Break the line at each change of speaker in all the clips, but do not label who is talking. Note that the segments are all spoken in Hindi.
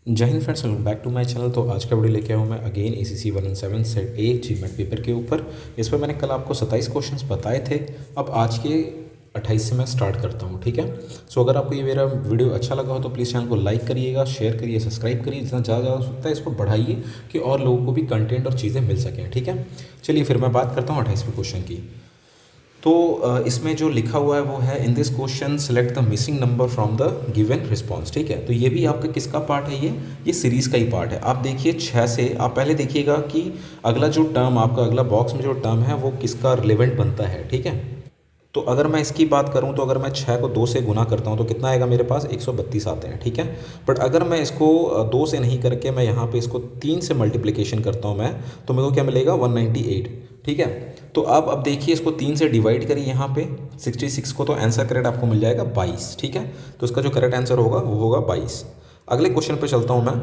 जय हिंद friends, welcome back to my channel. तो आज का वीडियो लेके आया हूँ मैं again ACC 117 set A GMAT paper के ऊपर। इस पर मैंने कल आपको 27 क्वेश्चंस बताए थे। अब आज के 28 से मैं स्टार्ट करता हूँ, ठीक है। सो अगर आपको ये मेरा वीडियो अच्छा लगा हो तो प्लीज़ चैनल को लाइक करिएगा, शेयर करिए, सब्सक्राइब करिए, जितना ज़्यादा हो सकता है इसको बढ़ाइए कि और लोगों को भी कंटेंट और चीज़ें मिल सकें, ठीक है। चलिए फिर मैं बात करता हूँ 28वें क्वेश्चन की। तो इसमें जो लिखा हुआ है वो है, in this question select the missing number from the given response, ठीक है। तो ये भी आपका किसका पार्ट है, ये सीरीज़ का ही पार्ट है। आप देखिए 6 से आप पहले देखिएगा कि अगला जो टर्म आपका अगला बॉक्स में जो टर्म है वो किसका रिलेवेंट बनता है, ठीक है। तो अगर मैं इसकी बात करूं तो अगर मैं 6 को 2 से गुना करता हूं तो कितना आएगा मेरे पास, 132 आते हैं, ठीक है। बट अगर मैं इसको 2 से नहीं करके मैं यहाँ पे इसको 3 से मल्टीप्लिकेशन करता हूं मैं, तो मेरे को क्या मिलेगा 198, ठीक है। तो अब देखिए इसको 3 से डिवाइड करिए यहाँ पे 66 को, तो आंसर करेक्ट आपको मिल जाएगा 22, ठीक है। तो इसका जो करेक्ट आंसर होगा वो होगा 22। अगले क्वेश्चन पे चलता हूँ मैं।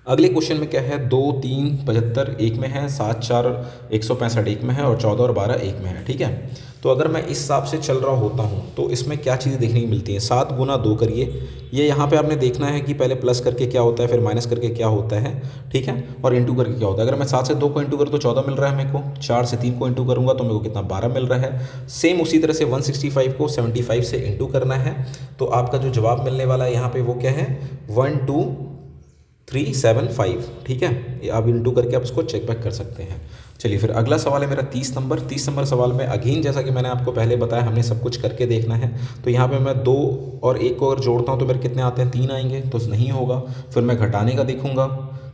अगले क्वेश्चन में क्या है, 2 3 75 एक में है, 7 4 165 एक में है, और 14 और 12 एक में है, ठीक है। तो अगर मैं इस हिसाब से चल रहा होता हूँ तो इसमें क्या चीज़ें देखने की मिलती हैं। 7 गुना 2 करिए, ये यहाँ पे आपने देखना है कि पहले प्लस करके क्या होता है, फिर माइनस करके क्या होता है, ठीक है, और इंटू करके क्या होता है। अगर मैं 7 से 2 को इंटू करूँ तो 14 मिल रहा है मेरे को, 4 से 3 को इंटू करूँगा तो मेरे को कितना 12 मिल रहा है। सेम उसी तरह से 165 को 75 से इंटू करना है, तो आपका जो जवाब मिलने वाला है यहाँ पे वो क्या है, 12375, ठीक है। ये आप इंटू करके आप उसको चेक बैक कर सकते हैं। चलिए फिर अगला सवाल है मेरा 30 नंबर सवाल में अगेन जैसा कि मैंने आपको पहले बताया हमने सब कुछ करके देखना है। तो यहाँ पे मैं 2 और 1 को अगर जोड़ता हूँ तो मेरे कितने आते हैं, 3 आएंगे, तो नहीं होगा। फिर मैं घटाने का देखूंगा,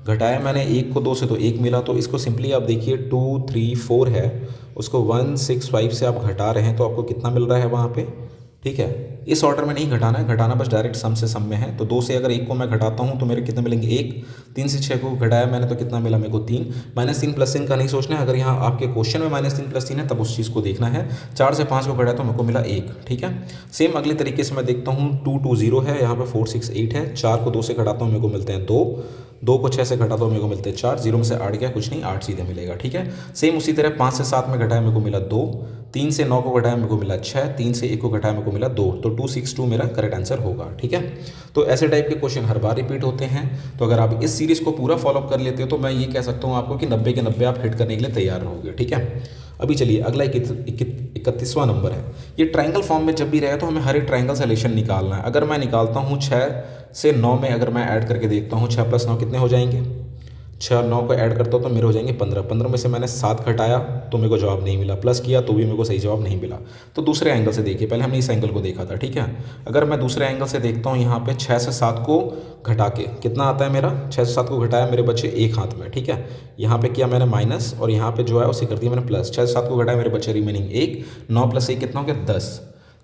घटाया मैंने 1 को 2 से तो 1 मिला, तो इसको सिंपली आप देखिए 2 3 4 है, उसको 165 से आप घटा रहे हैं तो आपको कितना मिल रहा है वहाँ पे, ठीक है। इस ऑर्डर में नहीं घटाना है, घटाना बस डायरेक्ट सम से सम में है। तो 2 से अगर 1 को मैं घटाता हूँ तो मेरे कितने मिलेंगे 1, 3 से 6 को घटाया मैंने तो कितना मिला मेरे को 3, -3 +3 का नहीं सोचना है। अगर यहाँ आपके क्वेश्चन में -3 +3 है तब उस चीज़ को देखना है। 4 से 5 को घटाया तो मेरे को मिला 1, ठीक है। सेम अगले तरीके से मैं देखता हूँ 2 2 0 है, यहाँ पे 4 6 8 है, 4 को 2 से घटाता हूँ मेरे को मिलते हैं 2, 2 को 6 से घटाता हूँ मेरे को मिलते हैं 4, 0 में से 8 गया, कुछ नहीं 8 सीधे मिलेगा, ठीक है। सेम उसी तरह 5 से 7 में घटाया मेरे को मिला 2, 3 से 9 को घटाया मेरे को मिला 6, 3 से 1 को घटाया मेरे को मिला 2, तो 262 मेरा करेक्ट आंसर होगा, ठीक है। तो ऐसे टाइप के क्वेश्चन हर बार रिपीट होते हैं। तो अगर आप इस सीरीज़ को पूरा फॉलोअप कर लेते हो तो मैं ये कह सकता हूँ आपको कि 90 के 90 आप हिट करने के लिए तैयार रहोगे, ठीक है। अभी चलिए अगला 31वां नंबर है। ये ट्रायंगल फॉर्म में जब भी रहे तो हमें हर एक ट्रायंगल से रिलेशन निकालना है। अगर मैं निकालता हूँ 6 से 9 में, अगर मैं ऐड करके देखता हूँ 6 + 9 कितने हो जाएंगे, 6 और 9 को ऐड करता हूँ तो मेरे हो जाएंगे 15, 15 में से मैंने 7 घटाया तो मेरे को जवाब नहीं मिला, प्लस किया तो भी मेरे को सही जवाब नहीं मिला। तो दूसरे एंगल से देखिए, पहले हमने इस एंगल को देखा था, ठीक है। अगर मैं दूसरे एंगल से देखता हूँ यहाँ पे 6 से 7 को घटा के कितना आता है मेरा, 6 से 7 को घटाया मेरे बच्चे एक हाथ में, ठीक है। यहाँ पे किया मैंने माइनस और यहाँ पे जो है उसे कर दिया मैंने प्लस। 6 से 7 को घटाया मेरे बच्चे रिमेनिंग 1, 9 + 1 कितना हो गया 10,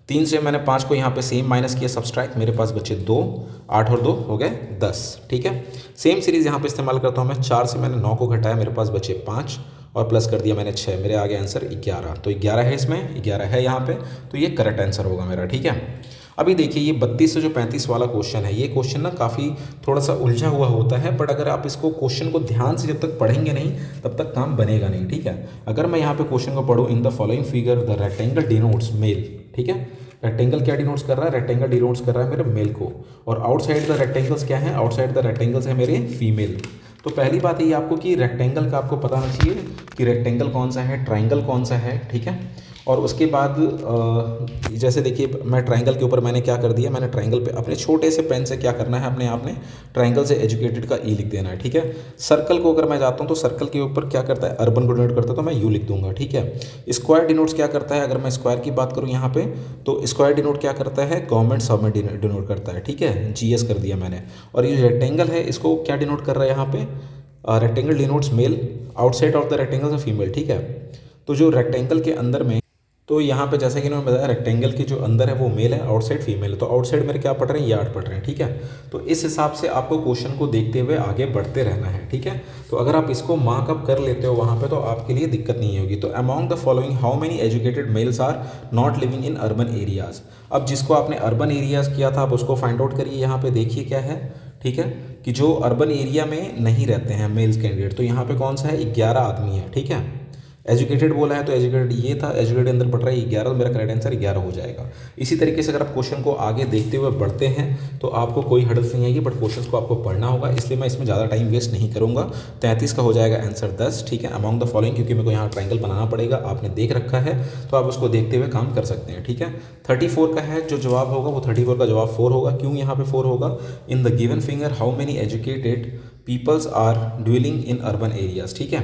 3 से मैंने 5 को यहाँ पे सेम माइनस किया सब्सट्रैक्ट, मेरे पास बचे 2, 8 और 2 हो गए 10, ठीक है। सेम सीरीज़ यहाँ पे इस्तेमाल करता हूँ मैं, 4 से मैंने 9 को घटाया, मेरे पास बचे 5 और प्लस कर दिया मैंने 6, मेरे आगे आंसर 11। तो 11 है, इसमें 11 है यहाँ पे, तो ये करेक्ट आंसर होगा मेरा, ठीक है। अभी देखिए ये 32 से जो 35 वाला क्वेश्चन है, ये क्वेश्चन ना काफ़ी थोड़ा सा उलझा हुआ होता है, बट अगर आप इसको क्वेश्चन को ध्यान से जब तक पढ़ेंगे नहीं तब तक काम बनेगा नहीं, ठीक है। अगर मैं यहाँ पे क्वेश्चन को पढ़ूँ, in the following figure the rectangle denotes male, ठीक है। रेक्टेंगल क्या डिनोट्स कर रहा है, रेक्टेंगल डिनोट्स कर रहा है मेरे मेल को, और आउटसाइड द रेक्टेंगल्स क्या है, आउटसाइड द रेक्टेंगल्स है मेरे फीमेल। तो पहली बात ये आपको कि रेक्टेंगल का आपको पता होना चाहिए कि रेक्टेंगल कौन सा है, ट्राइंगल कौन सा है, ठीक है। और उसके बाद जैसे देखिए मैं ट्राइंगल के ऊपर मैंने क्या कर दिया, मैंने ट्राइंगल पे अपने छोटे से पेन से क्या करना है, अपने आपने ट्राइंगल से एजुकेटेड का ई लिख देना है, ठीक है। सर्कल को अगर मैं जाता हूँ तो सर्कल के ऊपर क्या करता है, अर्बन को डिनोट करता है तो मैं यू लिख दूंगा, ठीक है। स्क्वायर डिनोट्स क्या करता है, अगर मैं स्क्वायर की बात करूँ यहाँ पे तो स्क्वायर डिनोट क्या करता है, गवर्नमेंट सब में डिनोट करता है, ठीक है, GS कर दिया मैंने। और ये रेक्टेंगल है इसको क्या डिनोट कर रहा है यहाँ पे, rectangle denotes male, outside of the rectangle female, ठीक है। तो जो रेक्टेंगल के अंदर में, तो यहाँ पे जैसे कि इन्होंने बताया रेक्टेंगल के जो अंदर है वो मेल है, आउटसाइड फीमेल है, तो आउटसाइड मेरे क्या पढ़ रहे हैं, ये 8 पढ़ रहे हैं, ठीक है। तो इस हिसाब से आपको क्वेश्चन को देखते हुए आगे बढ़ते रहना है, ठीक है। तो अगर आप इसको मार्कअप कर लेते हो वहाँ पे तो आपके लिए दिक्कत नहीं होगी। तो among the following how many educated males are not living in urban areas. अब जिसको आपने अर्बन एरियाज किया था आप उसको फाइंड आउट करिए, यहाँ पे देखिए क्या है, ठीक है, कि जो अर्बन एरिया में नहीं रहते हैं मेल्स कैंडिडेट, तो यहाँ पे कौन सा है, 11 आदमी है, ठीक है। एजुकेटेड बोला है तो एजुकेटेड ये था, एजुकेटेड अंदर पड़ रहा है 11, तो मेरा करेक्ट आंसर 11 हो जाएगा। इसी तरीके से अगर आप क्वेश्चन को आगे देखते हुए बढ़ते हैं तो आपको कोई हर्डल्स नहीं आएगी, बट क्वेश्चन को आपको पढ़ना होगा, इसलिए मैं इसमें ज़्यादा टाइम वेस्ट नहीं करूँगा। 33 का हो जाएगा आंसर 10, ठीक है। अमॉन्ग द फॉलोइंग, क्योंकि मेरे को यहाँ ट्राइंगल बनाना पड़ेगा, आपने देख रखा है तो आप उसको देखते हुए काम कर सकते हैं, ठीक है। 34 का है जो जवाब होगा वो 34 का जवाब 4 होगा। क्यों यहाँ पे 4 होगा? In the given finger how many educated peoples are dwelling in urban areas, ठीक है।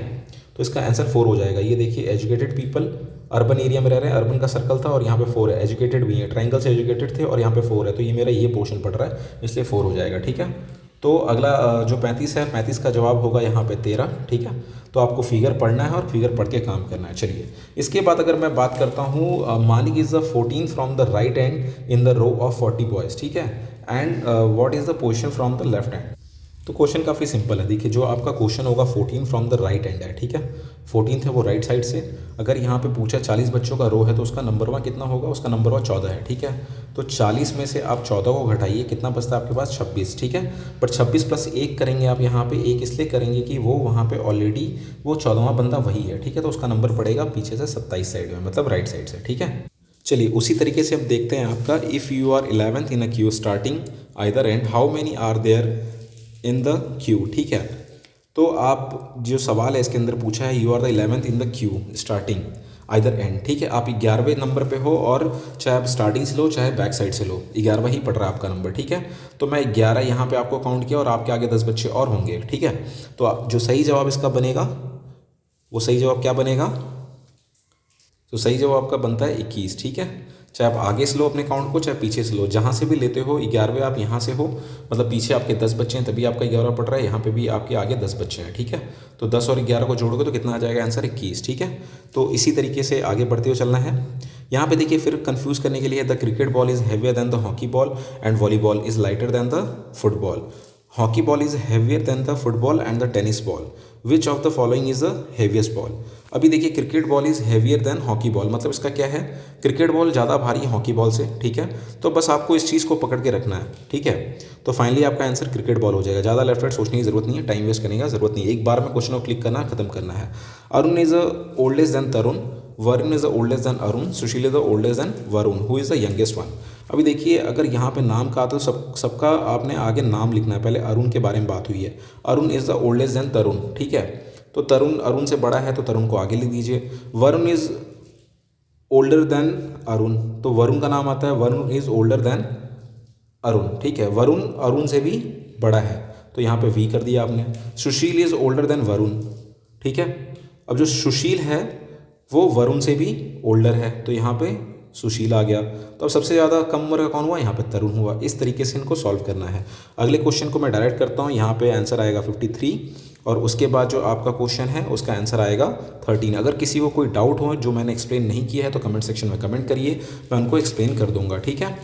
तो इसका आंसर 4 हो जाएगा। ये देखिए एजुकेटेड पीपल अर्बन एरिया में रह रहे हैं, अर्बन का सर्कल था और यहाँ पे 4 है, एजुकेटेड भी है, ट्राइंगल से एजुकेटेड थे और यहाँ पे 4 है, तो ये मेरा ये पोर्शन पड़ रहा है, इसलिए 4 हो जाएगा, ठीक है। तो अगला जो 35 है, 35 का जवाब होगा यहाँ पे 13, ठीक है। तो आपको फिगर पढ़ना है और फिगर पढ़ के काम करना है। चलिए इसके बाद अगर मैं बात करता हूँ, Manik is the 14 from the right hand in the row of 40 boys, ठीक है। And what is the position from the left hand. तो क्वेश्चन काफ़ी सिंपल है। देखिए जो आपका क्वेश्चन होगा 14 फ्रॉम द राइट हैंड है, ठीक है। 14 है वो राइट साइड से। अगर यहाँ पे पूछा 40 बच्चों का रो है तो उसका नंबरवा कितना होगा? उसका नंबरवा 14 है, ठीक है। तो 40 में से आप 14 को घटाइए, कितना बचता है आपके पास? 26, ठीक है। बट 26 प्लस 1 करेंगे आप यहाँ पे, 1 इसलिए करेंगे कि वो वहाँ पे ऑलरेडी वो 14वां बंदा वही है, ठीक है। तो उसका नंबर पड़ेगा पीछे से 27 साइड में, मतलब राइट साइड से, ठीक है। चलिए उसी तरीके से अब देखते हैं आपका, if you are 11th in a queue starting either end how many are there in the queue, ठीक है। तो आप जो सवाल है इसके अंदर पूछा है, you are the 11th in the queue starting either end, ठीक है। आप 11वें नंबर पे हो और चाहे आप स्टार्टिंग से लो चाहे बैक साइड से लो, 11वां ही पड़ रहा है आपका नंबर, ठीक है। तो मैं 11 यहाँ पे आपको काउंट किया और आपके आगे 10 बच्चे और होंगे, ठीक है। तो जो सही जवाब इसका बनेगा वो सही जवाब क्या बनेगा? तो सही जवाब आपका बनता है 21, ठीक है। चाहे आप आगे से लो अपने काउंट को, चाहे पीछे से लो, जहाँ से भी लेते हो। 11वें आप यहाँ से हो, मतलब पीछे आपके 10 बच्चे हैं तभी आपका 11 पड़ रहा है, यहाँ पे भी आपके आगे 10 बच्चे हैं, ठीक है। तो 10 और 11 को जोड़ोगे तो कितना आ जाएगा आंसर? 21, ठीक है। तो इसी तरीके से आगे बढ़ते हुए चलना है। यहाँ पे देखिए फिर कंफ्यूज करने के लिए, the cricket ball is heavier than the hockey ball and volleyball is lighter than the football. Hockey ball is heavier than the football and the tennis ball, which of the following is the heaviest ball. अभी देखिए cricket ball is heavier than hockey ball, मतलब इसका क्या है? क्रिकेट बॉल ज़्यादा भारी है हॉकी बॉल से, ठीक है। तो बस आपको इस चीज़ को पकड़ के रखना है, ठीक है। तो फाइनली आपका आंसर क्रिकेट बॉल हो जाएगा। ज़्यादा लेफ्ट राइट सोचने की जरूरत नहीं है, टाइम वेस्ट करने का जरूरत नहीं है, एक बार में क्वेश्चन को क्लिक करना, खत्म करना है। Arun is the oldest than Tarun, Varun is the oldest than Arun, Sushil is the oldest than Varun, who is the youngest one. अभी देखिए अगर यहाँ पे नाम का तो सबका आपने आगे नाम लिखना है। पहले अरुण के बारे में बात हुई है, Arun is the oldest than Tarun, ठीक है। तो तरुण अरुण से बड़ा है तो तरुण को आगे लिख दीजिए। Varun is older than Arun, तो वरुण का नाम आता है, Varun is older than Arun, ठीक है। वरुण अरुण से भी बड़ा है तो यहाँ पे वी कर दिया आपने। सुशील इज़ ओल्डर देन वरुण, ठीक है। अब जो सुशील है वो वरुण से भी ओल्डर है तो यहाँ पे सुशील आ गया। तो अब सबसे ज़्यादा कम उम्र का कौन हुआ? यहाँ पे तरुण हुआ। इस तरीके से इनको सॉल्व करना है। अगले क्वेश्चन को मैं डायरेक्ट करता हूँ। यहाँ पे आंसर आएगा 53 और उसके बाद जो आपका क्वेश्चन है उसका आंसर आएगा 13। अगर किसी को कोई डाउट हो जो मैंने एक्सप्लेन नहीं किया है तो कमेंट सेक्शन में कमेंट करिए, मैं उनको एक्सप्लेन कर दूंगा, ठीक है।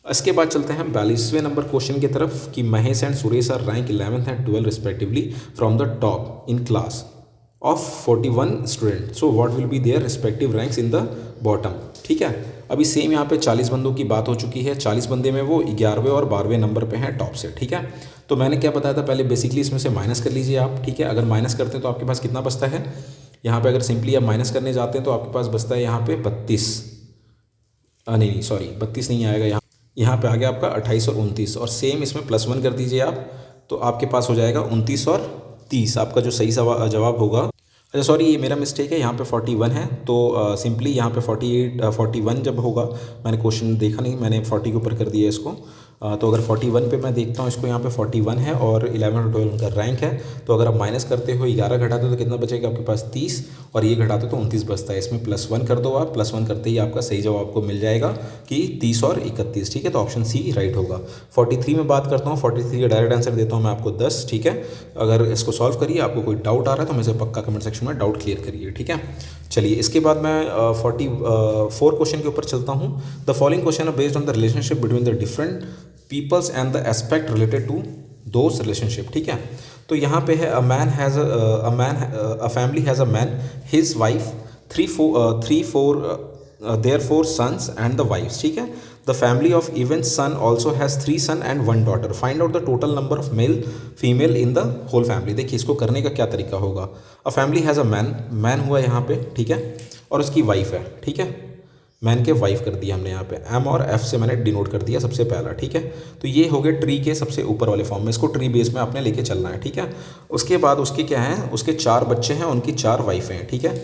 इसके बाद चलते हैं 42वें नंबर क्वेश्चन की तरफ कि Mahesh and Suresh are rank 11th and 12 respectively from the top in class of 41 student, so what will be their respective ranks in the bottom, ठीक है। अभी सेम यहाँ पे 40 बंदों की बात हो चुकी है। 40 बंदे में वो 11वें और 12वें नंबर पे हैं टॉप से, ठीक है। तो मैंने क्या बताया था पहले, बेसिकली इसमें से माइनस कर लीजिए आप, ठीक है। अगर माइनस करते हैं तो आपके पास कितना बचता है? यहाँ पे अगर सिंपली आप माइनस करने जाते हैं तो आपके पास बचता है यहाँ पे 32, नहीं सॉरी 32 नहीं आएगा, यहाँ पे आ गया आपका 28 और 29, और सेम इसमें +1 कर दीजिए आप तो आपके पास हो जाएगा 29 और 30। आपका जो सही जवाब होगा, अच्छा सॉरी ये मेरा मिस्टेक है, यहाँ पे 41 है तो सिंपली यहाँ पे 41 जब होगा, मैंने क्वेश्चन देखा नहीं, मैंने 40 के ऊपर कर दिया इसको। तो अगर 41 पे मैं देखता हूँ इसको, यहाँ पे 41 है और 11 और 12 उनका रैंक है। तो अगर आप माइनस करते हो 11 घटाते हो तो कितना बचेगा आपके पास? 30, और ये घटाते तो 29 बचता है। इसमें +1 कर दो आप, +1 करते ही आपका सही जवाब आपको मिल जाएगा कि 30 और 31, ठीक है। तो ऑप्शन सी राइट होगा। 43 में बात करता हूँ, 43 का डायरेक्ट आंसर देता हूँ मैं आपको 10, ठीक है। अगर इसको सॉल्व करिए, आपको कोई डाउट आ रहा है तो मुझे पक्का कमेंट सेक्शन में डाउट क्लियर करिए, ठीक है। चलिए इसके बाद मैं 44 क्वेश्चन के ऊपर चलता हूँ। The following question are based on the relationship between the different peoples and the aspect related to those relationship, ठीक है। तो यहाँ पे है a family has a man, his wife, 3 4 their 4 sons and the wives, ठीक है। The family of event son also has 3 son and 1 daughter, find out the total number of male female in the whole family. देखिए इसको करने का क्या तरीका होगा। अ फैमिली हैज़ अ मैन हुआ यहाँ पे, ठीक है, और उसकी वाइफ है, ठीक है। मैन के वाइफ कर दिया हमने यहाँ पे, एम और एफ से मैंने डिनोट कर दिया सबसे पहला, ठीक है। तो ये हो गए ट्री के सबसे ऊपर वाले फॉर्म में, इसको ट्री बेस में आपने लेके चलना है, ठीक है। उसके बाद उसके क्या है, उसके 4 बच्चे हैं, उनकी 4 वाइफें हैं, ठीक है।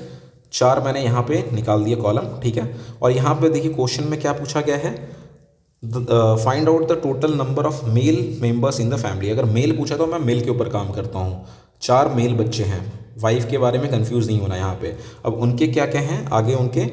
4 मैंने यहाँ पे निकाल दिए कॉलम, ठीक है। और यहाँ पे देखिए क्वेश्चन में क्या पूछा गया है, find out the total number of male members in the family. अगर मेल पूछा तो मैं मेल के ऊपर काम करता हूँ। 4 मेल बच्चे हैं, वाइफ के बारे में कंफ्यूज नहीं होना यहाँ पे। अब उनके क्या क्या हैं, आगे उनके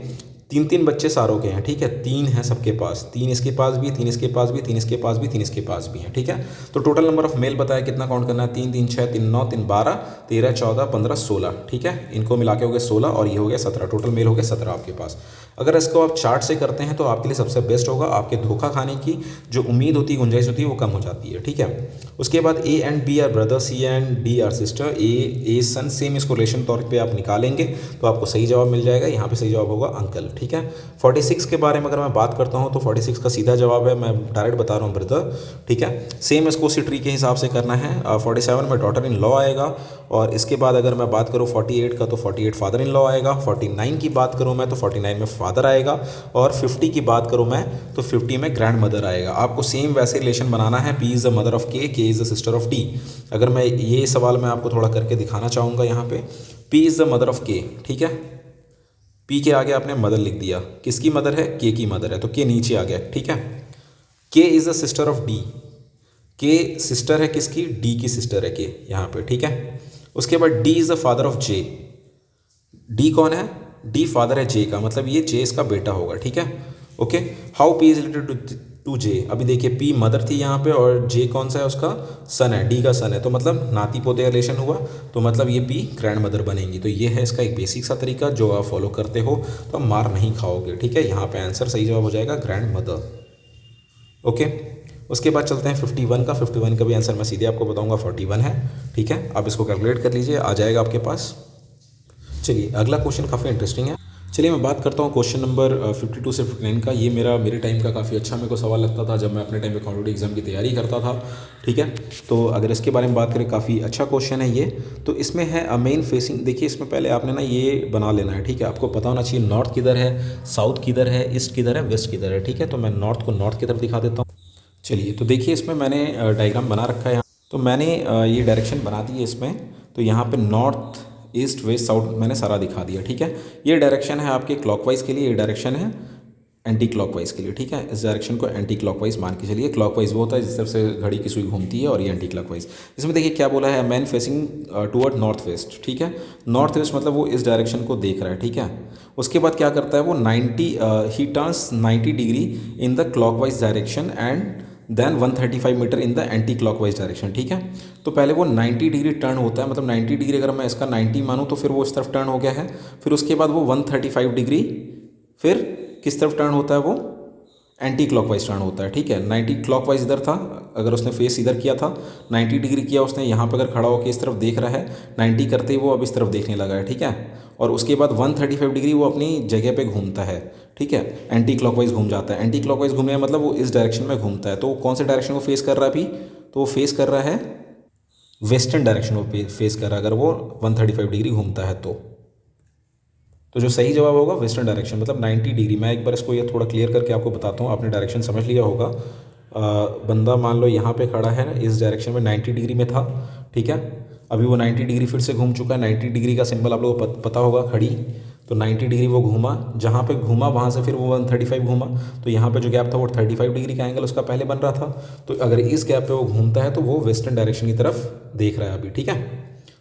3 बच्चे सारों के हैं, ठीक है। 3 हैं सबके पास, 3 इसके पास भी, 3 इसके पास भी, 3 इसके पास भी, 3 इसके पास भी हैं, ठीक है। तो टोटल नंबर ऑफ मेल बताया कितना काउंट करना है, 3 3 6 3 9 3 12 13 14 15 16, ठीक है। इनको मिला के हो गए 16 और ये हो गया 17, टोटल मेल हो गए 17 आपके पास। अगर इसको आप चार्ट से करते हैं तो आपके लिए सबसे बेस्ट होगा, आपके धोखा खाने की जो उम्मीद होती है, गुंजाइश होती है, वो कम हो जाती है, ठीक है। उसके बाद A and B are brother, C and D are sister, A son, same इसको रिलेशन तौर पे आप निकालेंगे तो आपको सही जवाब मिल जाएगा। यहाँ पे सही जवाब होगा अंकल, ठीक है। 46 के बारे में अगर मैं बात करता हूँ तो 46 का सीधा जवाब है, मैं डायरेक्ट बता रहा हूँ, ब्रदर, ठीक है। सेम इसको उसी ट्री के हिसाब से करना है। 47 में डॉटर इन लॉ आएगा, और इसके बाद अगर मैं बात करूँ 48 का तो 48 फादर इन लॉ आएगा। 49 की बात करूँ मैं तो 49 में फादर आएगा, और 50 की बात करूँ मैं तो 50 में ग्रैंड मदर आएगा। आपको सेम वैसे रिलेशन बनाना है, P is the mother of K is the sister of D. अगर मैं ये सवाल मैं आपको थोड़ा करके दिखाना चाहूँगा, यहाँ पे P is the mother of के, ठीक है। पी के आगे आपने मदर लिख दिया, किसकी मदर है, के की मदर है, तो के नीचे आ गया, ठीक है। के is the sister of D, के सिस्टर है किसकी, डी की सिस्टर है के यहाँ पे, ठीक है। उसके बाद D is the father of J, D कौन है, डी फादर है जे का, मतलब ये जे इसका बेटा होगा, ठीक है। Okay, how P is related to J, अभी देखिए पी मदर थी यहाँ पे और जे कौन सा है, उसका सन है, डी का सन है, तो मतलब नाती पोते रिलेशन हुआ, तो मतलब ये पी ग्रैंड मदर बनेंगी। तो ये है इसका एक बेसिक सा तरीका, जो आप फॉलो करते हो तो आप मार नहीं खाओगे, ठीक है। यहाँ पे आंसर सही जवाब हो जाएगा ग्रैंड मदर। ओके, उसके बाद चलते हैं 51 का। 51 का भी आंसर मैं सीधे आपको बताऊंगा 41 है, ठीक है। आप इसको कैलकुलेट कर लीजिए, आ जाएगा आपके पास। चलिए अगला क्वेश्चन काफ़ी इंटरेस्टिंग है। चलिए मैं बात करता हूँ क्वेश्चन नंबर 52 से 59 का। ये मेरे टाइम का काफ़ी अच्छा मेरे को सवाल लगता था जब मैं अपने टाइम पे कॉम्पिटिटिव एग्जाम की तैयारी करता था, ठीक है। तो अगर इसके बारे में बात करें, काफ़ी अच्छा क्वेश्चन है ये। तो इसमें है अ मेन फेसिंग, देखिए इसमें पहले आपने ना ये बना लेना है, ठीक है। आपको पता होना चाहिए नॉर्थ किधर है, साउथ किधर है, ईस्ट किधर है, वेस्ट किधर है, ठीक है। तो मैं नॉर्थ को नॉर्थ की तरफ दिखा देता हूँ। चलिए तो देखिए इसमें मैंने डायग्राम बना रखा है यहाँ, तो मैंने ये डायरेक्शन बना दी है इसमें। तो यहाँ पे नॉर्थ ईस्ट वेस्ट साउथ मैंने सारा दिखा दिया, ठीक है। ये डायरेक्शन है आपके क्लॉकवाइज के लिए, ये डायरेक्शन है एंटी क्लॉकवाइज के लिए, ठीक है। इस डायरेक्शन को एंटी क्लॉकवाइज मान के चलिए। क्लॉकवाइज वो होता है जिस तरफ से घड़ी की सुई घूमती है, और ये एंटी क्लॉकवाइज। इसमें देखिए क्या बोला है, man facing toward north west, ठीक है। नॉर्थ वेस्ट मतलब वो इस डायरेक्शन को देख रहा है, ठीक है। उसके बाद क्या करता है वो 90 ही turns 90 degree in the clockwise direction and then 135 meter in the anti clockwise direction, ठीक है। तो पहले वो 90 डिग्री टर्न होता है, मतलब 90 डिग्री अगर मैं इसका 90 मानूँ तो फिर वो इस तरफ टर्न हो गया है। फिर उसके बाद वो 135 डिग्री फिर किस तरफ टर्न होता है, वो एंटी क्लॉकवाइज टर्न होता है, ठीक है। 90 क्लॉकवाइज इधर था, अगर उसने फेस इधर किया था, 90 डिग्री किया उसने, यहाँ पर अगर खड़ा होकर इस तरफ देख रहा है, 90 करते ही वो अब इस तरफ देखने लगा है, ठीक है। और उसके बाद 135 डिग्री वो अपनी जगह पे घूमता है, ठीक है। एंटी क्लॉकवाइज घूम जाता है। एंटी क्लॉकवाइज घूमने मतलब वो इस डायरेक्शन में घूमता है। तो वो कौन से डायरेक्शन को फेस कर रहा है अभी, तो वो फेस कर रहा है वेस्टर्न डायरेक्शन को फेस कर रहा है, अगर वो 135 डिग्री घूमता है तो जो सही जवाब होगा वेस्टर्न डायरेक्शन, मतलब 90 डिग्री। मैं एक बार इसको ये थोड़ा क्लियर करके आपको बताता हूँ, आपने डायरेक्शन समझ लिया होगा। बंदा मान लो यहाँ पे खड़ा है, इस डायरेक्शन में 90 डिग्री में था, ठीक है। अभी वो 90 डिग्री फिर से घूम चुका है। 90 डिग्री का सिंबल आप लोगों को पता होगा, खड़ी। तो 90 डिग्री वो घूमा, जहाँ पे घूमा वहाँ से फिर वो 135 घूमा। तो यहाँ पे जो गैप था वो 35 डिग्री का एंगल उसका पहले बन रहा था। तो अगर इस गैप पे वो घूमता है तो वो वेस्टर्न डायरेक्शन की तरफ देख रहा है अभी, ठीक है।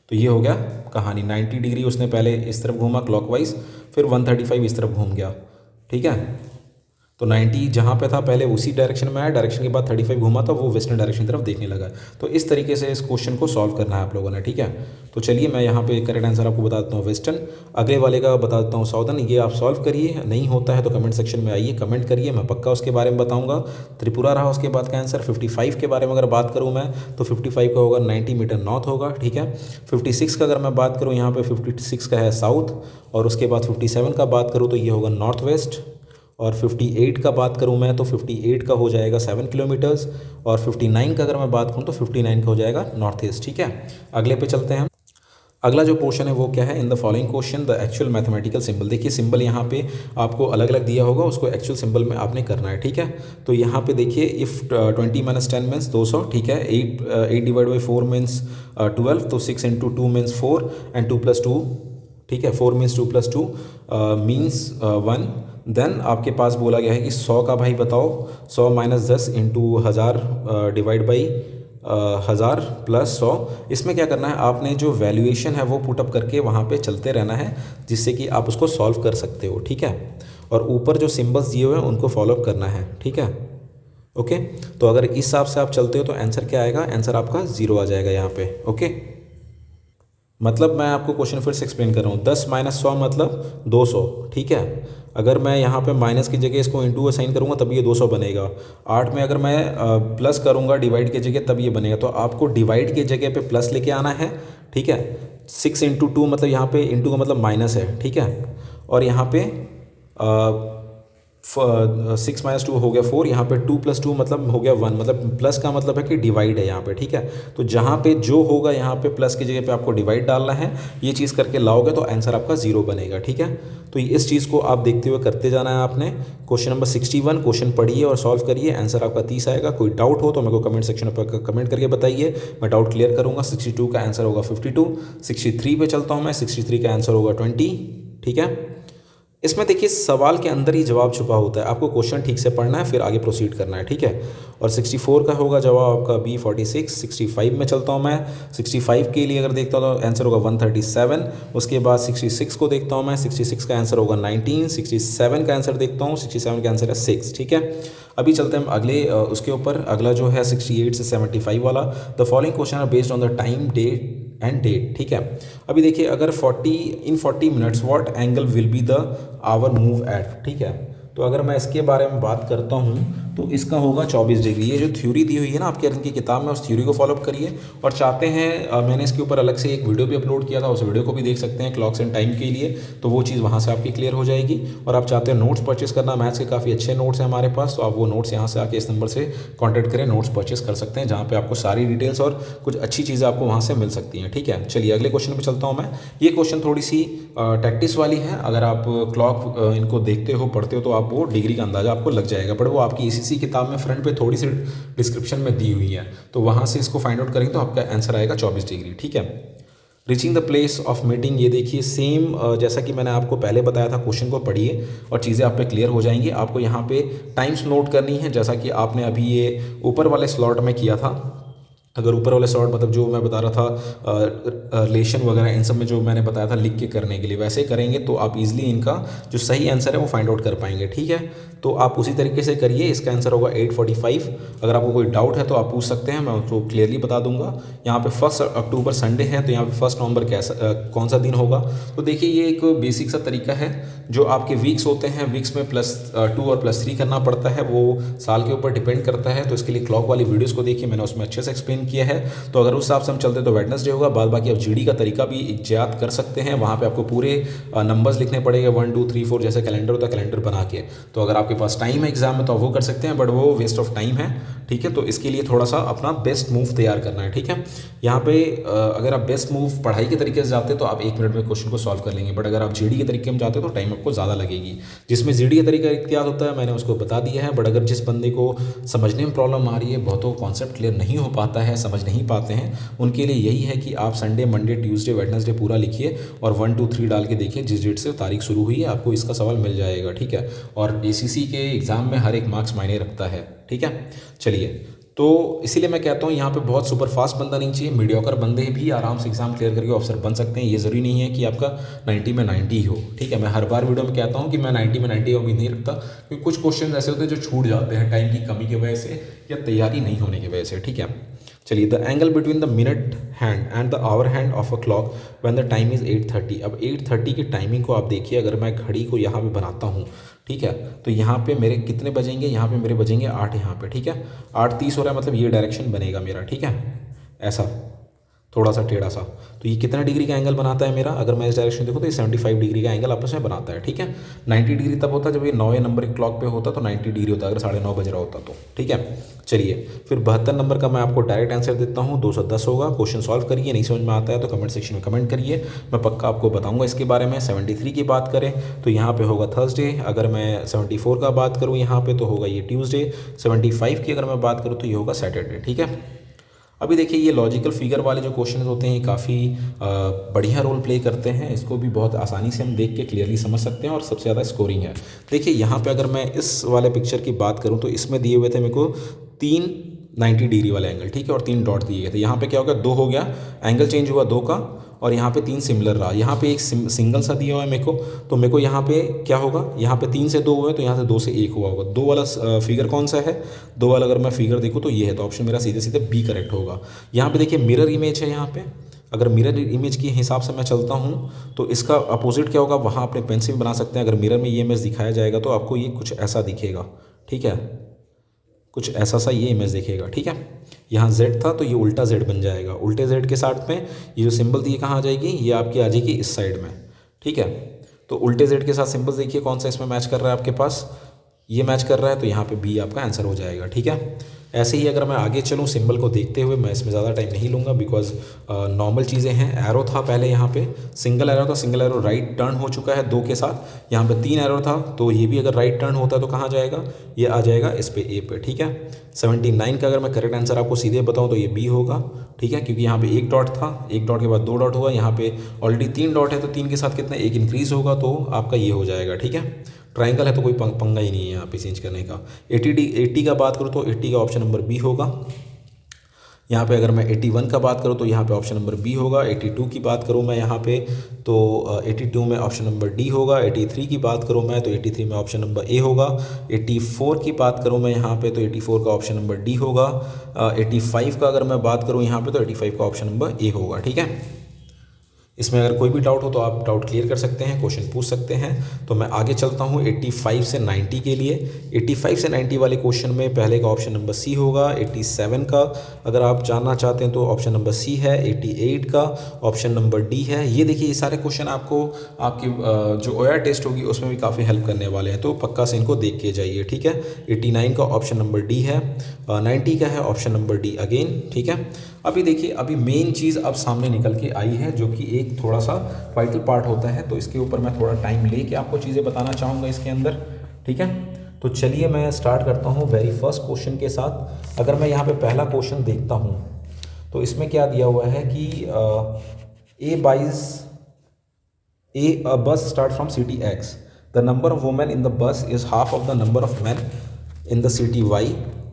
तो ये हो गया कहानी। 90 डिग्री उसने पहले इस तरफ घूमा क्लॉकवाइज, फिर 135 इस तरफ घूम गया, ठीक है। तो 90 जहाँ पे था पहले उसी डायरेक्शन में आया, डायरेक्शन के बाद 35 घूमा था, वो वेस्टर्न डायरेक्शन की तरफ देखने लगा। तो इस तरीके से इस क्वेश्चन को सॉल्व करना है आप लोगों ने, ठीक है। तो चलिए मैं यहाँ पे करेक्ट आंसर आपको बता देता हूँ वेस्टर्न, अगले वाले का बता देता हूँ साउदर्न। ये आप सॉल्व करिए, नहीं होता है तो कमेंट सेक्शन में आइए, कमेंट करिए, मैं पक्का उसके बारे में बताऊँगा। त्रिपुरा रहा उसके बाद का आंसर। 55 के बारे में अगर बात करूँ मैं तो 55 का होगा 90 मीटर नॉर्थ होगा, ठीक है। 56 का अगर मैं बात करूँ यहाँ पे 56 का है साउथ, और उसके बाद 57 का बात करूँ तो ये होगा नॉर्थ वेस्ट, और 58 का बात करूं मैं तो 58 का हो जाएगा 7 किलोमीटर्स, और 59 का अगर मैं बात करूं तो 59 का हो जाएगा नॉर्थ ईस्ट। ठीक है, अगले पे चलते हैं। अगला जो पोर्शन है वो क्या है, इन the following question the actual mathematical symbol. देखिए सिंबल यहाँ पे आपको अलग अलग दिया होगा, उसको एक्चुअल सिंबल में आपने करना है। ठीक है, तो यहाँ पे देखिए इफ़ 20 - 10 मीन्स 200। ठीक है, 8 डिवाइड बाई 4 मीन्स 12, तो 6 × 2 मीन्स 4 एंड 2 + 2। ठीक है, 4 मीन्स 2 + 2 मीन्स 1। देन आपके पास बोला गया है कि 100 का भाई बताओ, 100 - 10 × 1000 डिवाइड बाई 1000 + 100। इसमें क्या करना है, आपने जो वैल्यूएशन है वो पुटअप करके वहाँ पे चलते रहना है, जिससे कि आप उसको सॉल्व कर सकते हो। ठीक है, और ऊपर जो सिंबल्स दिए हुए हैं उनको फॉलोअप करना है। ठीक है, ओके। तो अगर इस हिसाब से आप चलते हो तो आंसर क्या आएगा, आंसर आपका 0 आ जाएगा यहाँ पे। ओके, मतलब मैं आपको क्वेश्चन फिर से एक्सप्लेन कर रहा हूँ। 10 - 100 मतलब 200। ठीक है, अगर मैं यहाँ पे माइनस की जगह इसको इंटू असाइन करूँगा तब ये 200 बनेगा। 8 में अगर मैं प्लस करूँगा डिवाइड की जगह तब ये बनेगा। तो आपको डिवाइड की जगह पे प्लस लेके आना है। ठीक है, 6 × 2 मतलब यहाँ पे इंटू का मतलब माइनस है। ठीक है, और यहाँ पे 6 - 2 हो गया 4, यहाँ पे 2 + 2 मतलब हो गया 1, मतलब प्लस का मतलब है कि डिवाइड है यहाँ पे। ठीक है, तो जहाँ पे जो होगा यहाँ पे प्लस की जगह पे आपको डिवाइड डालना है। ये चीज़ करके लाओगे तो आंसर आपका 0 बनेगा। ठीक है, तो इस चीज़ को आप देखते हुए करते जाना है आपने। क्वेश्चन नंबर 61 क्वेश्चन पढ़िए और सॉल्व करिए, आंसर आपका 30 आएगा। कोई डाउट हो तो मेरे को कमेंट सेक्शन पर कमेंट करके बताइए, मैं डाउट क्लियर करूँगा। 62 का आंसर होगा 52। 63 पे चलता हूँ मैं, 63 का आंसर होगा 20। ठीक है, इसमें देखिए सवाल के अंदर ही जवाब छुपा होता है, आपको क्वेश्चन ठीक से पढ़ना है फिर आगे प्रोसीड करना है। ठीक है, और 64 का होगा जवाब आपका B46। 65 में चलता हूँ मैं, 65 के लिए अगर देखता हूँ तो आंसर होगा 137। उसके बाद 66 को देखता हूँ मैं, 66 का आंसर होगा 19। 67 का आंसर देखता हूँ, 67 का आंसर है 6। ठीक है, अभी चलते हैं हम अगले उसके ऊपर। अगला जो है 68 से 75 वाला। The following question are based on the time, date and date. ठीक है, अभी देखिए अगर 40 minutes what angle will be the hour move at. ठीक है, तो अगर मैं इसके बारे में बात करता हूँ तो इसका होगा 24 डिग्री। ये जो थ्योरी दी हुई है ना आपके इनकी किताब में, उस थ्योरी को फॉलोअप करिए। और चाहते हैं मैंने इसके ऊपर अलग से एक वीडियो भी अपलोड किया था, उस वीडियो को भी देख सकते हैं क्लॉक्स एंड टाइम के लिए, तो वो चीज़ वहाँ से आपकी क्लियर हो जाएगी। और आप चाहते हैं नोट्स परचेस करना, मैथ्स के काफ़ी अच्छे नोट्स हैं हमारे पास, तो आप वो नोट्स यहाँ से आके इस नंबर से कॉन्टैक्ट करें, नोट्स परचेस कर सकते हैं, जहाँ पर आपको सारी डिटेल्स और कुछ अच्छी चीज़ें आपको वहाँ से मिल सकती हैं। ठीक है, चलिए अगले क्वेश्चन पर चलता हूँ मैं। ये क्वेश्चन थोड़ी सी टैक्टिस वाली है, अगर आप क्लॉक इनको देखते हो पढ़ते हो तो आप वो डिग्री का अंदाज़ा आपको लग जाएगा, बट वो आपकी इसी किताब में फ्रंट पे थोड़ी सी डिस्क्रिप्शन में दी हुई है, तो वहाँ से इसको फाइंड आउट करेंगे तो आपका आंसर आएगा 24 डिग्री। ठीक है, reaching the place of meeting, ये देखिए सेम जैसा कि मैंने आपको पहले बताया था, क्वेश्चन को पढ़िए और चीज़ें आप पे क्लियर हो जाएंगी। आपको यहाँ पे टाइम्स नोट करनी है, जैसा कि आपने अभी ये ऊपर वाले स्लॉट में किया था। अगर ऊपर वाले स्लॉट मतलब जो मैं बता रहा था रिलेशन वगैरह इन सब में जो मैंने बताया था लिख के करने के लिए, वैसे करेंगे तो आप इजीली इनका जो सही आंसर है वो फाइंड आउट कर पाएंगे। ठीक है, तो आप उसी तरीके से करिए। इसका आंसर होगा 8:45। अगर आपको कोई डाउट है तो आप पूछ सकते हैं, मैं उसको क्लियरली बता दूंगा। यहाँ पे 1 अक्टूबर संडे है, तो यहाँ पे 1 नवंबर कौन सा दिन होगा। तो देखिए ये एक बेसिक सा तरीका है, जो आपके वीक्स होते हैं, वीक्स में +2 और +3 करना पड़ता है, वो साल के ऊपर डिपेंड करता है। तो इसके लिए क्लॉक वाली वीडियोज़ को देखिए, मैंने उसमें अच्छे से एक्सप्लेन किया है। तो अगर उस हिसाब से हम चलते तो वेडनेसडे होगा। बाद बाकी आप जीडी का तरीका भी इजाद कर सकते हैं, वहाँ पे आपको पूरे नंबर्स लिखने पड़ेंगे 1 2 3 4 जैसे कैलेंडर होता है, कैलेंडर बना के। तो अगर आपके पास टाइम है एग्जाम में तो आप वो कर सकते हैं, बट वो वेस्ट ऑफ टाइम है। ठीक है, तो इसके लिए थोड़ा सा अपना बेस्ट मूव तैयार करना है। ठीक है, यहाँ पे अगर आप बेस्ट मूव पढ़ाई के तरीके से जाते हैं तो आप 1 मिनट में क्वेश्चन को सॉल्व कर लेंगे, बट अगर आप जीडी के तरीके में जाते हो तो टाइम आपको ज़्यादा लगेगी। जिसमें जीडी का तरीका इख्तियार होता है मैंने उसको बता दिया है, बट अगर जिस बंदे को समझने में प्रॉब्लम आ रही है, बहुतों को कॉन्सेप्ट क्लियर नहीं हो पाता है, समझ नहीं पाते हैं, उनके लिए यही है कि आप संडे मंडे ट्यूसडे वेडनेसडे पूरा लिखिए और 1 2 3 डाल के देखिए, जिस डेट से तारीख शुरू हुई है आपको इसका सवाल मिल जाएगा। ठीक है, और एसीसी के एग्ज़ाम में हर एक मार्क्स मायने रखता है। ठीक है, चलिए, तो इसीलिए मैं कहता हूँ यहाँ पे बहुत सुपर फास्ट बंदा नहीं चाहिए, मीडियोकर बंदे भी आराम से एग्जाम क्लियर करके ऑफिसर बन सकते हैं। ये ज़रूरी नहीं है कि आपका 90 में 90 ही हो। ठीक है, मैं हर बार वीडियो में कहता हूँ कि मैं 90 में 90 उम्मीद नहीं रखता, क्योंकि कुछ क्वेश्चन ऐसे होते हैं जो छूट जाते हैं टाइम की कमी की वजह से या तैयारी नहीं होने की वजह से। ठीक है, चलिए, the angle between the minute hand and the hour hand of a clock when the time is 8:30। अब 8:30 की टाइमिंग को आप देखिए, अगर मैं घड़ी को यहाँ पे बनाता हूँ, ठीक है, तो यहाँ पे मेरे कितने बजेंगे, यहाँ पे मेरे बजेंगे 8 यहाँ पे। ठीक है, 8:30 हो रहा है, मतलब ये डायरेक्शन बनेगा मेरा। ठीक है, ऐसा। थोड़ा सा टेढ़ा सा। तो ये कितना डिग्री का एंगल बनाता है मेरा, अगर मैं इस डायरेक्शन देखूँ तो ये 75 डिग्री का एंगल आपस में बनाता है, ठीक है। 90 डिग्री तब होता है जब ये 9वें नंबर के क्लॉक पे होता तो 90 डिग्री होता अगर 9:30 बज रहा होता तो, ठीक है। चलिए फिर 72 नंबर का मैं आपको डायरेक्ट आंसर देता हूँ, 210 होगा। क्वेश्चन सॉल्व करिए, नहीं समझ में आता है तो कमेंट सेक्शन में कमेंट करिए, मैं पक्का आपको बताऊँगा इसके बारे में। 73 की बात करें तो यहाँ पे होगा थर्सडे, अगर मैं 74 का बात करूँ यहाँ पे तो होगा ये ट्यूसडे, 75 की अगर मैं बात करूँ तो ये होगा सैटरडे, ठीक है। अभी देखिए ये लॉजिकल फिगर वाले जो क्वेश्चन होते हैं ये काफ़ी बढ़िया रोल प्ले करते हैं, इसको भी बहुत आसानी से हम देख के क्लियरली समझ सकते हैं और सबसे ज़्यादा स्कोरिंग है। देखिए यहाँ पे अगर मैं इस वाले पिक्चर की बात करूँ तो इसमें दिए हुए थे मेरे को 3 90 डिग्री वाले एंगल, ठीक है, और 3 डॉट दिए गए थे। यहाँ पे क्या हो गया, 2 हो गया, एंगल चेंज हुआ 2 का, और यहाँ पे 3 सिमिलर रहा। यहाँ पे एक सिंगल सा दिया हुआ है मेरे को, तो मेरे को यहाँ पे क्या होगा, यहाँ पे 3 से 2 हुए तो यहाँ से 2 से 1 हुआ होगा। 2 वाला फिगर कौन सा है, 2 वाला अगर मैं फिगर देखूँ तो ये है, तो ऑप्शन मेरा सीधे सीधे बी करेक्ट होगा। यहाँ पे देखिए मिरर इमेज है, यहाँ पे अगर मिरर इमेज के हिसाब से मैं चलता हूँ तो इसका अपोजिट क्या होगा, वहाँ अपने पेन से भी बना सकते हैं। अगर मिरर में ये इमेज दिखाया जाएगा तो आपको ये कुछ ऐसा दिखेगा, ठीक है, कुछ ऐसा सा ये इमेज दिखेगा, ठीक है। यहाँ Z था तो ये उल्टा Z बन जाएगा, उल्टे Z के साथ में ये जो सिंबल दी कहाँ आ जाएगी, ये आपकी आ जाएगी इस साइड में, ठीक है। तो उल्टे Z के साथ सिंबल देखिए कौन सा इसमें मैच कर रहा है आपके पास, ये मैच कर रहा है, तो यहाँ पे बी आपका आंसर हो जाएगा, ठीक है। ऐसे ही अगर मैं आगे चलूँ सिंबल को देखते हुए, मैं इसमें ज़्यादा टाइम नहीं लूँगा बिकॉज नॉर्मल चीज़ें हैं। एरो था पहले, यहाँ पे सिंगल एरो था, सिंगल एरो राइट टर्न हो चुका है 2 के साथ। यहाँ पे 3 एरो था तो ये भी अगर राइट टर्न होता है तो कहाँ जाएगा, ये आ जाएगा इस पे ए पे, ठीक है। 79 का अगर मैं करेक्ट आंसर आपको सीधे बताऊँ तो ये बी होगा, ठीक है, क्योंकि यहाँ पे 1 डॉट था, 1 डॉट के बाद 2 डॉट हुआ, यहाँ पे ऑलरेडी 3 डॉट है तो 3 के साथ कितना 1 इंक्रीज़ होगा, तो आपका ये हो जाएगा, ठीक है। ट्राइंगल है तो कोई पंगा ही नहीं है यहाँ पे चेंज करने का। 80 का बात करूँ तो 80 का ऑप्शन नंबर बी होगा। यहाँ पे अगर मैं 81 का बात करूँ तो यहाँ पे ऑप्शन नंबर बी होगा। 82 की बात करूँ मैं यहाँ पे तो 82 में ऑप्शन नंबर डी होगा। 83 की बात करूँ मैं तो 83 में ऑप्शन नंबर ए होगा। 84 की बात करूँ मैं यहाँ पे तो 84 का ऑप्शन नंबर डी होगा। 85 का अगर मैं बात करूँ यहाँ पे तो 85 का ऑप्शन नंबर ए होगा, ठीक है। इसमें अगर कोई भी डाउट हो तो आप डाउट क्लियर कर सकते हैं, क्वेश्चन पूछ सकते हैं। तो मैं आगे चलता हूँ 85 से 90 के लिए। 85 से 90 वाले क्वेश्चन में पहले का ऑप्शन नंबर सी होगा। 87 का अगर आप जानना चाहते हैं तो ऑप्शन नंबर सी है। 88 का ऑप्शन नंबर डी है। ये देखिए ये सारे क्वेश्चन आपको आपकी जो OER टेस्ट होगी उसमें भी काफ़ी हेल्प करने वाले हैं, तो पक्का से इनको देख के जाइए, ठीक है। 89 का ऑप्शन नंबर डी है। 90 का है ऑप्शन नंबर डी अगेन, ठीक है। अभी देखिए अभी मेन चीज़ अब सामने निकल के आई है जो कि एक थोड़ा सा वाइटल पार्ट होता है, तो इसके ऊपर मैं थोड़ा टाइम लेके आपको चीज़ें बताना चाहूँगा इसके अंदर, ठीक है। तो चलिए मैं स्टार्ट करता हूँ वेरी फर्स्ट क्वेश्चन के साथ। अगर मैं यहाँ पे पहला क्वेश्चन देखता हूँ तो इसमें क्या दिया हुआ है कि a bus start from city X. The number of women in the bus is half of the number of men in the city Y.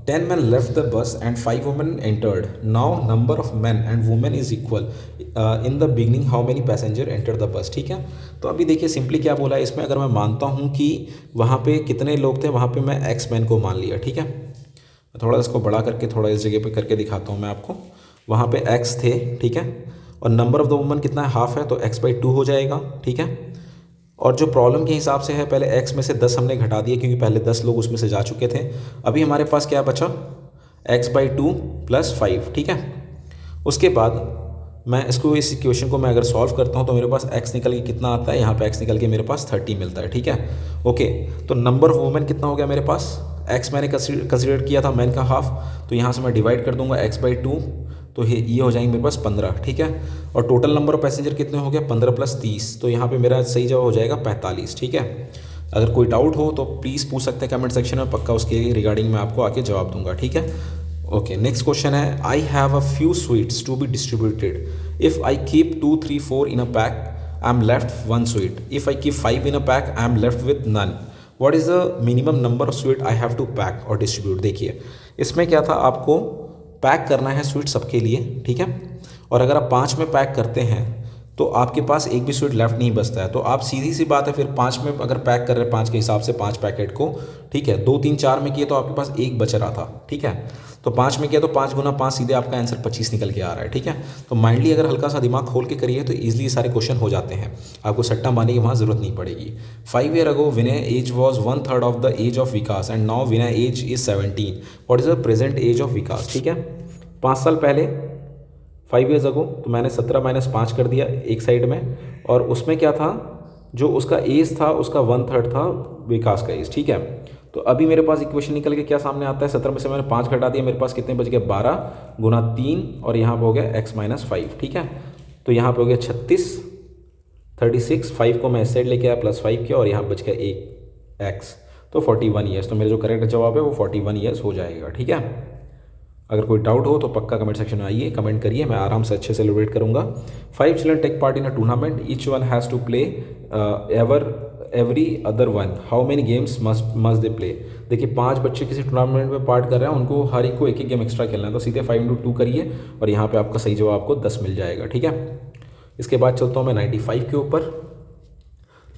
10 men left the bus and 5 women entered. Now number of men and women is equal. In the beginning how many passenger entered the bus, ठीक है। तो अभी देखिए सिंपली क्या बोला है इसमें, अगर मैं मानता हूँ कि वहाँ पे कितने लोग थे, वहाँ पे मैं X मैन को मान लिया, ठीक है। थोड़ा इसको बड़ा करके थोड़ा इस जगह पे करके दिखाता हूँ मैं आपको। वहाँ पे X थे, ठीक है, और नंबर ऑफ़ द वुमन कितना है, हाफ है, तो x/2 हो जाएगा, ठीक है। और जो प्रॉब्लम के हिसाब से है पहले x में से 10 हमने घटा दिए क्योंकि पहले 10 लोग उसमें से जा चुके थे। अभी हमारे पास क्या बचा, x/2 + 5, ठीक है। उसके बाद मैं इसको इस इक्वेशन को मैं अगर सॉल्व करता हूँ तो मेरे पास x निकल के कितना आता है, यहाँ पे x निकल के मेरे पास 30 मिलता है, ठीक है। ओके, तो नंबर ऑफ वुमेन कितना हो गया मेरे पास, x मैंने कंसिडर किया था मैन का हाफ, तो यहाँ से मैं डिवाइड कर दूंगा x/2, तो ये हो जाएंगे मेरे पास 15, ठीक है। और टोटल नंबर ऑफ पैसेंजर कितने हो गए, 15 + 30, तो यहाँ पे मेरा सही जवाब हो जाएगा 45, ठीक है। अगर कोई डाउट हो तो प्लीज़ पूछ सकते हैं कमेंट सेक्शन में, पक्का उसके रिगार्डिंग मैं आपको आके जवाब दूंगा, ठीक है। ओके, नेक्स्ट क्वेश्चन है, I have a few sweets to be distributed. If I keep 2, 3, 4 in a pack, I am left 1 sweet. If I keep 5 in a pack, I am left with none. What is the minimum number of sweet I have to pack or distribute. देखिए इसमें क्या था, आपको पैक करना है स्वीट सबके लिए, ठीक है। और अगर आप 5 में पैक करते हैं तो आपके पास एक भी स्वीट लेफ्ट नहीं बचता है, तो आप सीधी सी बात है फिर 5 में अगर पैक कर रहे हैं 5 के हिसाब से 5 पैकेट को, ठीक है। 2, 3, 4 में किए तो आपके पास 1 बच रहा था, ठीक है। तो 5 में किया तो 5 × 5 सीधे आपका आंसर 25 निकल के आ रहा है, ठीक है। तो माइंडली अगर हल्का सा दिमाग खोल के करिए तो ईजिली सारे क्वेश्चन हो जाते हैं, आपको सट्टा मारने की वहाँ ज़रूरत नहीं पड़ेगी। 5 year ago Vinay age was 1/3 of the age of Vikas and now Vinay age is 17। What is the present age of Vikas, ठीक है। 5 साल पहले 5 ईयर्स अगो, तो मैंने 17 माइनस 5 कर दिया एक साइड में, और उसमें क्या था, जो उसका एज था उसका 1/3 था विकास का एज, ठीक है। तो अभी मेरे पास इक्वेशन निकल के क्या सामने आता है, 17 में से मैंने 5 घटा दिया, मेरे पास कितने बच गए, 12 गुना 3, और यहाँ पे हो गया x माइनस 5, ठीक है। तो यहाँ पे हो गया 36, 5 को मैं इस साइड लेके आया प्लस 5 किया, और यहाँ बच गया एक x, तो 41 ईयर्स। तो मेरा जो करेक्ट जवाब है वो 41 ईयर्स हो जाएगा, ठीक है। अगर कोई डाउट हो तो पक्का कमेंट सेक्शन में आइए, कमेंट करिए, मैं आराम से अच्छे से एलिब्रेट करूंगा। 5 children take part in a tournament, each one has to play every other one, how many games must they play. देखिए 5 बच्चे किसी टूर्नामेंट में पार्ट कर रहे हैं, उनको हर एक को एक गेम एक्स्ट्रा खेलना है, तो सीधे 5 into 2 करिए, और यहाँ पे आपका सही जवाब आपको 10 मिल जाएगा, ठीक है। इसके बाद चलता हूँ मैं 95 के ऊपर।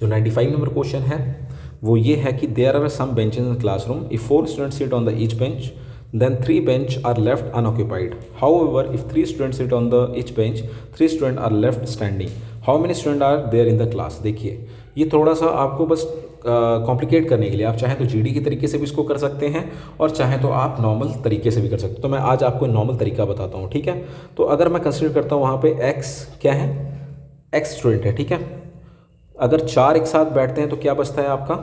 जो 95 नंबर क्वेश्चन है वो ये है कि there are some benches in classroom, if 4 students sit on the each bench, then 3 bench are left unoccupied. However, if 3 students sit on the each bench, 3 students are left standing. How many students are there in the class? देखिए ये थोड़ा सा आपको बस कॉम्प्लिकेट करने के लिए, आप चाहें तो जीडी के तरीके से भी इसको कर सकते हैं, और चाहें तो आप नॉर्मल तरीके से भी कर सकते हैं। तो मैं आज आपको नॉर्मल तरीका बताता हूँ, ठीक है। तो अगर मैं कंसिडर करता हूँ वहाँ पे x क्या है, x स्टूडेंट है, ठीक है। अगर 4 एक साथ बैठते हैं तो क्या बचता है आपका,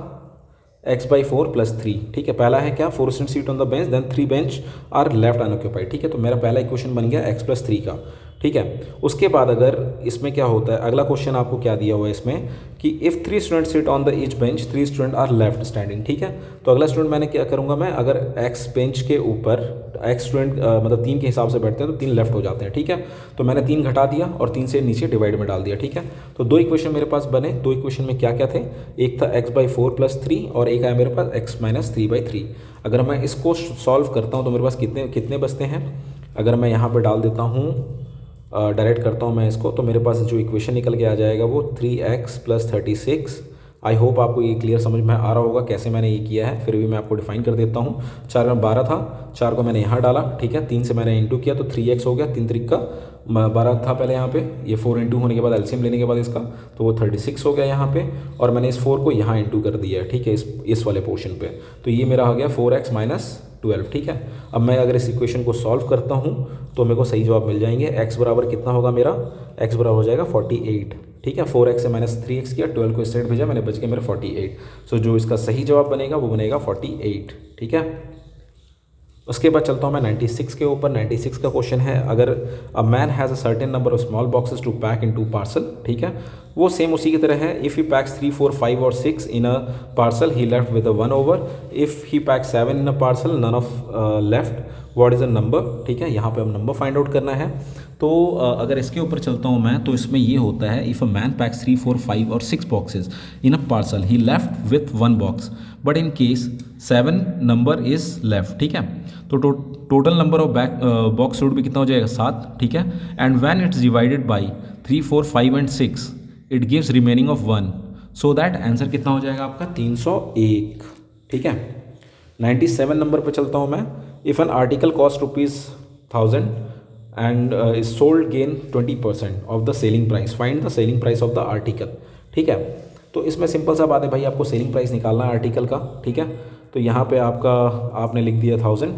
x/4 + 3, ठीक है। पहला है क्या, 4 students seat on the bench, then 3 bench are left unoccupied, ठीक है। तो मेरा पहला इक्वेशन बन गया x + 3 का, ठीक है। उसके बाद अगर इसमें क्या होता है, अगला क्वेश्चन आपको क्या दिया हुआ है इसमें कि if 3 students sit on the each bench, 3 students are left standing, ठीक है। तो अगला स्टूडेंट मैंने क्या करूँगा, मैं अगर x बेंच के ऊपर x स्टूडेंट मतलब 3 के हिसाब से बैठते हैं तो 3 लेफ्ट हो जाते हैं, ठीक है। तो मैंने 3 घटा दिया और 3 से नीचे डिवाइड में डाल दिया, ठीक है। तो 2 इक्वेशन मेरे पास बने। 2 इक्वेशन में क्या क्या थे, एक था x/4 + 3, और एक आया मेरे पास x - 3/3। अगर मैं इसको सॉल्व करता हूँ तो मेरे पास कितने कितने बचते हैं, अगर मैं यहाँ पर डाल देता हूँ, डायरेक्ट करता हूँ मैं इसको, तो मेरे पास जो इक्वेशन निकल के आ जाएगा वो 3x + 36। आई होप आपको ये क्लियर समझ में आ रहा होगा कैसे मैंने ये किया है, फिर भी मैं आपको डिफाइन कर देता हूँ। 4 में 12 था, 4 को मैंने यहाँ डाला, ठीक है। 3 से मैंने इंटू किया तो 3x हो गया, 3 त्रिक का 12 था पहले यहाँ पे, ये 4 इंटू होने के बाद एलसीएम लेने के बाद इसका तो वो 36 हो गया यहाँ पे, और मैंने इस 4 को यहाँ इंटू कर दिया है, ठीक है, इस वाले पोर्शन पे। तो ये मेरा हो गया 4x - 12, ठीक है। अब मैं अगर इस इक्वेशन को सॉल्व करता हूँ तो मेरे को सही जवाब मिल जाएंगे। x बराबर कितना होगा मेरा, x बराबर हो जाएगा 48, ठीक है। 4x से -3x किया, 12 को इस साइड भेजा, मैंने बच गया मेरे 48। सो जो इसका सही जवाब बनेगा वो बनेगा 48, ठीक है। उसके बाद चलता हूँ मैं 96 के ऊपर। 96 का क्वेश्चन है, अगर a man has a certain number of small boxes to pack in 2 parcel, ठीक है। वो सेम उसी की तरह है, इफ़ ही पैक्स 3, 4, 5 और 6 in a parcel he left with a 1 over, if he packs 7 in a parcel none of left, what is a number, ठीक है। यहाँ पे हम नंबर फाइंड आउट करना है। तो अगर इसके ऊपर चलता हूँ मैं, तो इसमें ये होता है, इफ़ अ मैन पैक्स 3, 4, 5 और 6 boxes in a parcel he left with 1 box, but in case 7 number is left, ठीक है। तो total number of box should भी कितना हो जाएगा, 7, ठीक है। And when it's divided by 3, 4, 5 and 6 it gives remaining of 1, so that answer कितना हो जाएगा आपका 301, ठीक है। 97 नंबर पर चलता हूँ मैं। If an article cost ₹1000 and is sold gain 20% of the selling price, find the selling price of the article, ठीक है। तो इसमें सिंपल सा बात है भाई, आपको सेलिंग प्राइस निकालना है आर्टिकल का, ठीक है। तो यहाँ पे आपका आपने लिख दिया 1000,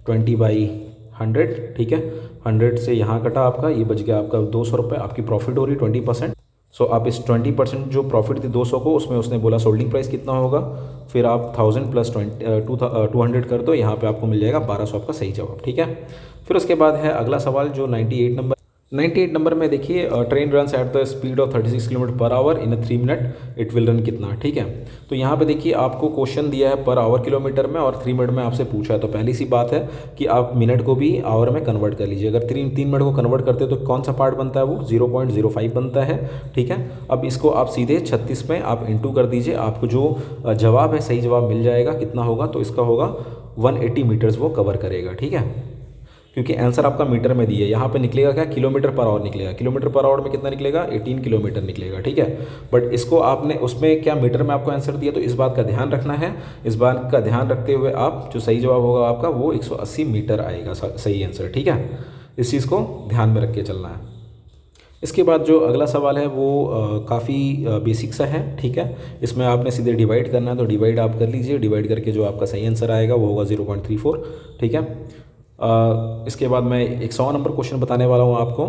20/100, ठीक है। 100 से यहाँ कटा आपका, ये बच गया आपका 200 रुपये, आपकी प्रॉफिट हो रही 20%। सो आप इस 20% जो प्रॉफिट थी 200 को, उसमें उसने बोला सोल्डिंग प्राइस कितना होगा, फिर आप 1000 + 200 कर दो, यहाँ पे आपको मिल जाएगा 1200, आपका सही जवाब, ठीक है। फिर उसके बाद है अगला सवाल जो 98 नंबर में देखिए, train runs at the speed of 36 km/h in 3 minute, it will run कितना, ठीक है। तो यहाँ पे देखिए आपको क्वेश्चन दिया है पर आवर किलोमीटर में, और 3 मिनट में आपसे पूछा है। तो पहली सी बात है कि आप मिनट को भी आवर में कन्वर्ट कर लीजिए। अगर 3 मिनट को कन्वर्ट करते हो तो कौन सा पार्ट बनता है, वो 0.05 बनता है, ठीक है। अब इसको आप सीधे 36 में आप इंटू कर दीजिए, आपको जो जवाब है सही जवाब मिल जाएगा। कितना होगा, तो इसका होगा 180 मीटर्स वो कवर करेगा, ठीक है। क्योंकि आंसर आपका मीटर में दिया है, यहाँ पे निकलेगा क्या, km/h निकलेगा। km/h में कितना निकलेगा, 18 किलोमीटर निकलेगा, ठीक है। बट इसको आपने उसमें क्या मीटर में आपको आंसर दिया, तो इस बात का ध्यान रखना है। इस बात का ध्यान रखते हुए आप जो सही जवाब होगा आपका वो 180 मीटर आएगा सही आंसर, ठीक है। इस चीज़ को ध्यान में रख के चलना है। इसके बाद जो अगला सवाल है वो काफ़ी बेसिक सा है, ठीक है। इसमें आपने सीधे डिवाइड करना है, तो डिवाइड आप कर लीजिए। डिवाइड करके जो आपका सही आंसर आएगा वो होगा 0.34, ठीक है। इसके बाद मैं एक 100 नंबर क्वेश्चन बताने वाला हूँ आपको।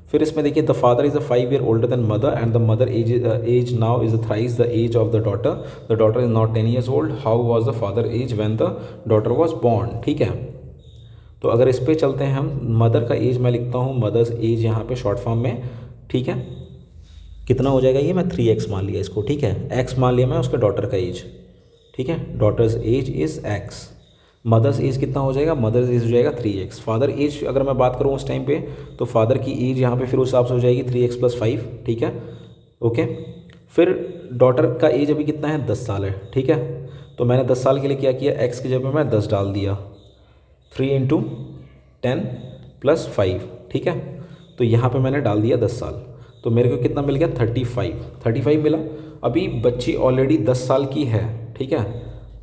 फिर इसमें देखिए, the father is a 5 year older than mother and the mother age now is thrice the age of the daughter is not 10 years old, how was the father age when the daughter was born. ठीक है, तो अगर इस पर चलते हैं हम, मदर का एज मैं लिखता हूँ मदर्स एज यहाँ पे शॉर्ट फॉर्म में। ठीक है, कितना हो जाएगा ये, मैं 3x मान लिया इसको। ठीक है, x मान लिया मैं उसके डॉटर का एज। ठीक है, daughter's age is x, mother's age कितना हो जाएगा, मदर्स एज हो जाएगा 3x। फादर एज अगर मैं बात करूँ उस टाइम पे, तो फादर की एज यहाँ पे फिर उस हिसाब से हो जाएगी 3x + 5। ठीक है, ओके। फिर डॉटर का एज अभी कितना है, 10 साल है। ठीक है, तो मैंने 10 साल के लिए क्या किया, x की जगह मैं 10 डाल दिया, 3 × 10 + 5। ठीक है, तो यहाँ पे मैंने डाल दिया 10 साल, तो मेरे को कितना मिल गया, 35 मिला। अभी बच्ची ऑलरेडी 10 साल की है। ठीक है,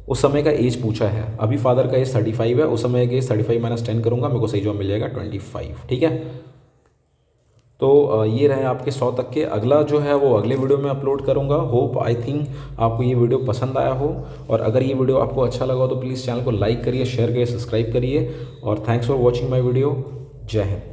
उस समय का एज पूछा है, अभी फादर का एज 35 है, उस समय का एज 35 - 10 करूँगा, मेरे को सही जवाब मिल जाएगा 25। ठीक है, तो ये रहे आपके 100 तक के। अगला जो है वो अगले वीडियो में अपलोड करूँगा। होप आई थिंक आपको ये वीडियो पसंद आया हो, और अगर ये वीडियो आपको अच्छा लगा हो तो प्लीज़ चैनल को लाइक करिए, शेयर करिए, सब्सक्राइब करिए, और thanks for watching my video. जय हिंद।